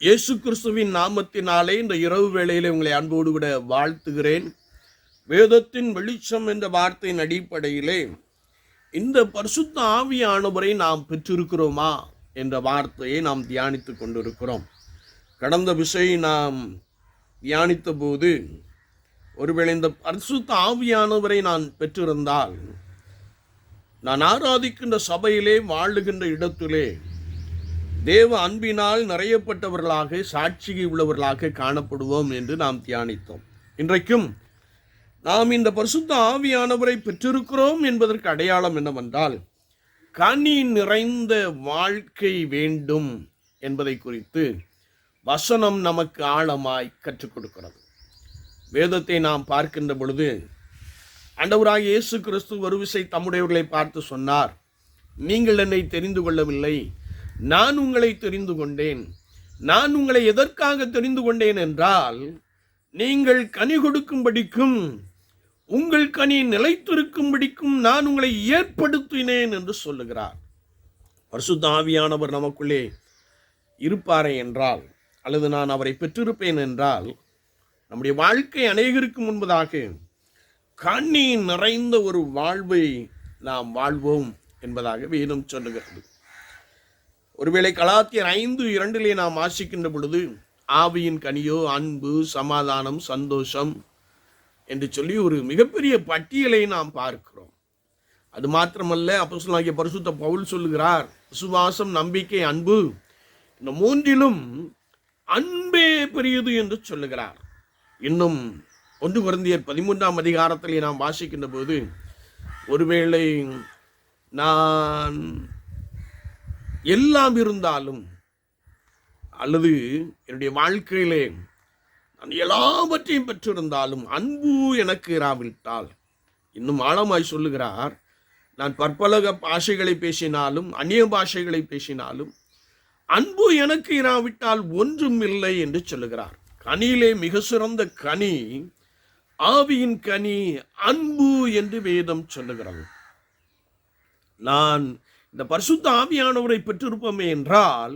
இயேசு கிறிஸ்துவின் நாமத்தினாலே இந்த இரவு வேளையிலே உங்களை அன்போடு கூட வாழ்த்துகிறேன். வேதத்தின் வெளிச்சம் என்ற வார்த்தையின் அடிப்படையிலே இந்த பரிசுத்த ஆவியானவரை நாம் பெற்றிருக்கிறோமா என்ற வார்த்தையை நாம் தியானித்து கொண்டிருக்கிறோம். கடந்த விஷயம் நாம் தியானித்த போது, ஒருவேளை இந்த பரிசுத்த ஆவியானவரை நான் பெற்றிருந்தால் நான் ஆராதிக்கின்ற சபையிலே வாழுகின்ற இடத்திலே தேவ அன்பினால் நிறையப்பட்டவர்களாக, சாட்சி உள்ளவர்களாக காணப்படுவோம் என்று நாம் தியானித்தோம். இன்றைக்கும் நாம் இந்த பரிசுத்த ஆவியானவரை பெற்றிருக்கிறோம் என்பதற்கு அடையாளம் என்னவென்றால், கனி நிறைந்த வாழ்க்கை வேண்டும் என்பதை குறித்து வசனம் நமக்கு ஆழமாய் கற்றுக் கொடுக்கிறது. வேதத்தை நாம் பார்க்கின்ற பொழுது, ஆண்டவராகிய இயேசு கிறிஸ்து ஒரு விசை தம்முடையவர்களை பார்த்து சொன்னார், நீங்கள் என்னை தெரிந்து கொள்ளவில்லை, நான் உங்களை தெரிந்து கொண்டேன். நான் உங்களை எதற்காக தெரிந்து கொண்டேன் என்றால், நீங்கள் கனி கொடுக்கும்படிக்கும் உங்கள் கனி நிலைத்திருக்கும்படிக்கும் நான் உங்களை ஏற்படுத்தினேன் என்று சொல்லுகிறார். பரிசுத்த ஆவியானவர் நமக்குள்ளே இருப்பாரே என்றால், அல்லது நான் அவரை பெற்றிருப்பேன் என்றால், நம்முடைய வாழ்க்கை அநேகருக்கு முன்பதாக கனி நிறைந்த ஒரு வாழ்வை நாம் வாழ்வோம் என்பதாக வேதம் சொல்லுகிறது. ஒருவேளை கலாத்தியர் 5:2 நாம் வாசிக்கின்ற பொழுது, ஆவியின் கனியோ அன்பு, சமாதானம், சந்தோஷம் என்று சொல்லி ஒரு மிகப்பெரிய பட்டியலை நாம் பார்க்கிறோம். அது மாத்திரமல்ல, அப்போஸ்தலனாகிய பரிசுத்த பவுல் சொல்லுகிறார், விசுவாசம், நம்பிக்கை, அன்பு, இந்த மூன்றிலும் அன்பே பெரியது என்று சொல்லுகிறார். இன்னும் 1 கொரிந்தியர் 13 நாம் வாசிக்கின்ற போது, ஒருவேளை நான் எல்லாம் இருந்தாலும், அல்லது என்னுடைய வாழ்க்கையிலே நான் எல்லாவற்றையும் பெற்றிருந்தாலும் அன்பு எனக்கு இராவிட்டால், இன்னும் ஆழமாய் சொல்லுகிறார், நான் பற்பலக பாஷைகளை பேசினாலும் அந்நிய பாஷைகளை பேசினாலும் அன்பு எனக்கு இராவிட்டால் ஒன்றும் இல்லை என்று சொல்லுகிறார். கனியிலே மிக சிறந்த கனி ஆவியின் கனி அன்பு என்று வேதம் சொல்லுகிறது. நான் இந்த பரிசுத்த ஆவியானவரை பெற்றிருப்போமே என்றால்,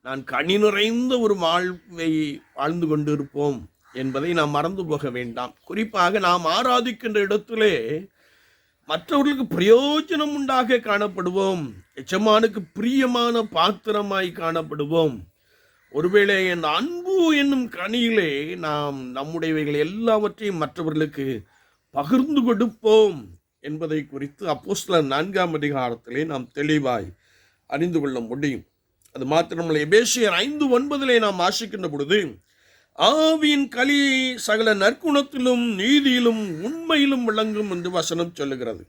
நான் கனி நிறைந்த ஒரு வாழ்வை வாழ்ந்து கொண்டிருப்போம் என்பதை நாம் மறந்து போக வேண்டாம். குறிப்பாக நாம் ஆராதிக்கின்ற இடத்திலே மற்றவர்களுக்கு பிரயோஜனம் உண்டாக காணப்படுவோம், எஜமானுக்கு பிரியமான பாத்திரமாய் காணப்படுவோம். ஒருவேளை என் அன்பு என்னும் கனியிலே நாம் நம்முடையவைகள் எல்லாவற்றையும் மற்றவர்களுக்கு பகிர்ந்து கொடுப்போம் என்பதை குறித்து அப்போஸ்தலர் 4 நாம் தெளிவாய் அறிந்து கொள்ள முடியும். அது மாத்திரமல்ல, எபேசியர் 5:9 நாம் வாசிக்கின்ற பொழுது, ஆவியின் கனி சகல நற்குணத்திலும் நீதியிலும் உண்மையிலும் விளங்கும் என்று வசனம் சொல்லுகிறது.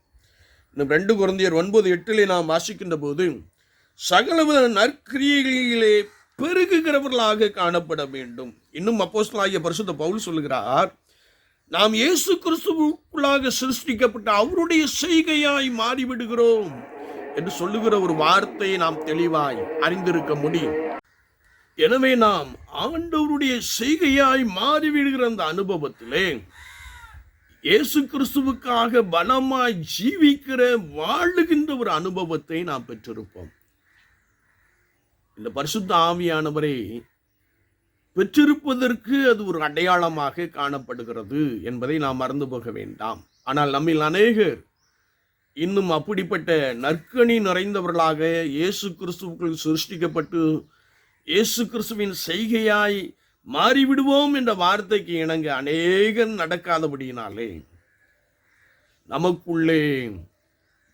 இன்னும் 2 கொரிந்தியர் 9:8 நாம் வாசிக்கின்ற போது, சகலவித நற்கிரியைகளிலே பெருகுகிறவர்களாக காணப்பட வேண்டும். இன்னும் அப்போஸ்தலனாகிய பரிசுத்த பவுல் சொல்லுகிறார், நாம் இயேசு கிறிஸ்துவுக்குள்ளாக சிருஷ்டிக்கப்பட்ட அவருடைய செய்கையாய் மாறிவிடுகிறோம் என்று சொல்லுகிற ஒரு வார்த்தையை நாம் தெளிவாய் அறிந்திருக்க முடியும். எனவே நாம் ஆண்டவருடைய செய்கையாய் மாறிவிடுகிற அந்த அனுபவத்திலே இயேசு கிறிஸ்துவுக்காக பலமாய் ஜீவிக்கிற வாழுகின்ற ஒரு அனுபவத்தை நாம் பெற்றிருப்போம். இந்த பரிசுத்த ஆவியானவரை பெற்றிருப்பதற்கு அது ஒரு அடையாளமாக காணப்படுகிறது என்பதை நாம் மறந்து போக வேண்டாம். ஆனால் நம்மில் அநேகர் இன்னும் அப்படிப்பட்ட நற்கனி நிறைந்தவர்களாக, இயேசு கிறிஸ்துவுக்குள் சிருஷ்டிக்கப்பட்டு இயேசு கிறிஸ்துவின் செய்கையாய் மாறிவிடுவோம் என்ற வார்த்தைக்கு இணங்க அநேகர் நடக்காதபடியினாலே நமக்குள்ளே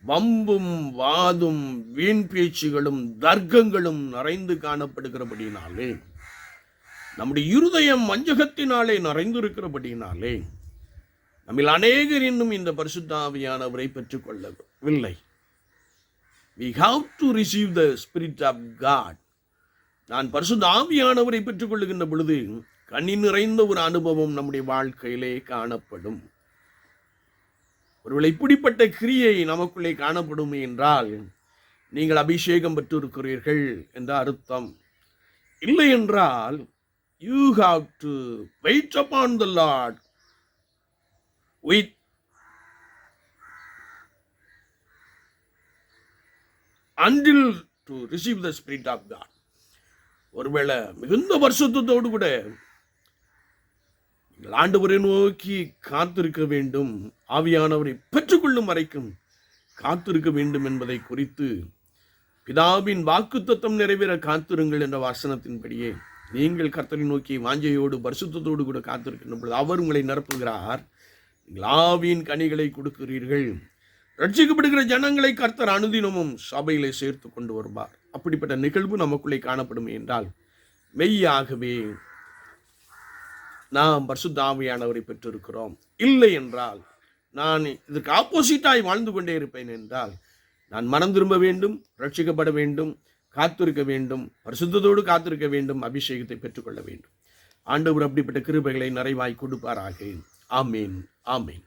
வம்பும் வாதும் வீண் பேச்சுகளும் தர்க்கங்களும் நிறைந்து காணப்படுகிறபடியினாலே, நம்முடைய இருதயம் வஞ்சகத்தினாலே நிறைந்திருக்கிறபடியினாலே நம்மில் அநேகர் இன்னும் இந்த பரிசுத்த ஆவியானவரை பெற்றுக்கொள்ளவில்லை. We have to receive the Spirit of God. நான் பரிசுத்த ஆவியானவரை பெற்றுக்கொள்ளுகின்ற பொழுது கனி நிறைந்த ஒரு அனுபவம் நம்முடைய வாழ்க்கையிலே காணப்படும். ஒருவேளை இப்படிப்பட்ட கிரியை நமக்குள்ளே காணப்படுமே என்றால், நீங்கள் அபிஷேகம் பெற்றிருக்கிறீர்கள் என்ற அர்த்தம். இல்லை என்றால், you have to wait upon the Lord with until to receive the Spirit of God. ஒருவேளை மிகுந்த பரிசுத்தத்தோடு கூட நீங்கள் ஆண்டவரை நோக்கி காத்திருக்க வேண்டும், ஆவியானவரை பெற்றுக்கொள்ளும் வரைக்கும் காத்திருக்க வேண்டும் என்பதை குறித்து பிதாவின் வாக்குத்தத்தம் நிறைவேற காத்திருங்கள் என்ற வசனத்தின்படியே நீங்கள் கர்த்தரை நோக்கி வாஞ்சையோடு பரிசுத்தத்தோடு கூட காத்திருக்கின்ற பொழுது அவர் உங்களை நிரப்புகிறார். நீங்கள் ஆவியின் கனிகளை கொடுக்கிறீர்கள். ரட்சிக்கப்படுகிற ஜனங்களை கர்த்தர் அனுதினமும் சபையிலே சேர்த்து கொண்டு வருவார். அப்படிப்பட்ட நிகழ்வு நமக்குள்ளே காணப்படும் என்றால் மெய்யாகவே நாம் பரிசுத்த ஆவியானவரை பெற்றிருக்கிறோம். இல்லை என்றால் நான் இதற்கு ஆப்போசிட்டாய் வாழ்ந்து கொண்டே இருப்பேன் என்றால் நான் மனம் திரும்ப வேண்டும், ரட்சிக்கப்பட வேண்டும், காத்திருக்க வேண்டும், பரிசுத்தத்தோடு காத்திருக்க வேண்டும், அபிஷேகத்தை பெற்றுக்கொள்ள வேண்டும். ஆண்டவர் அப்படிப்பட்ட கிருபைகளை நிறைவாய் கொடுப்பாராக. ஆமேன், ஆமேன்.